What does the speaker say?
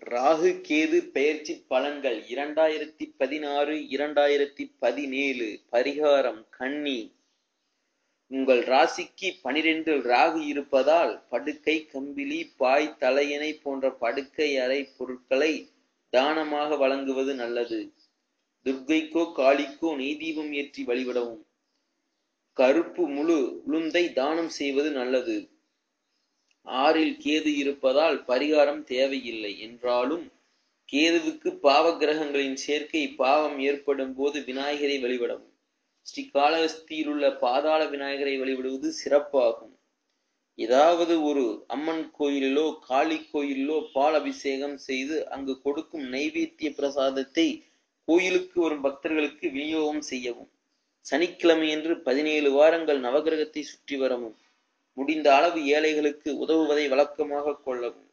ராகு கேது பெயர்ச்சி பலன்கள் 2016-2017. பரிகாரம் கன்னி. உங்கள் ராசிக்கு 12 ராகு இருப்பதால் படுக்கை, கம்பிளி, பாய், தலையணை போன்ற படுக்கை அறை பொருட்களை தானமாக வழங்குவது நல்லது. துர்க்கைக்கோ காளிக்கோ நெய் தீபம் ஏற்றி வழிபடவும். கருப்பு முழு உளுந்தை தானம் செய்வது நல்லது. 6ல் கேது இருப்பதால் பரிகாரம் தேவையில்லை என்றாலும் கேதுவுக்கு பாவ கிரகங்களின் சேர்க்கை பாவம் ஏற்படும் போது விநாயகரை வழிபடவும். ஸ்ரீகாளஹஸ்தியில் உள்ள பாதாள விநாயகரை வழிபடுவது சிறப்பாகும். ஏதாவது ஒரு அம்மன் கோயிலிலோ காளி கோயிலிலோ பால் அபிஷேகம் செய்து அங்கு கொடுக்கும் நைவேத்திய பிரசாதத்தை கோயிலுக்கு வரும் பக்தர்களுக்கு விநியோகம் செய்யவும். சனிக்கிழமையன்று 17 வாரங்கள் நவகிரகத்தை சுற்றி வரவும். முடிந்த அளவு ஏழைகளுக்கு உதவுவதை வழக்கமாக கொள்ளவும்.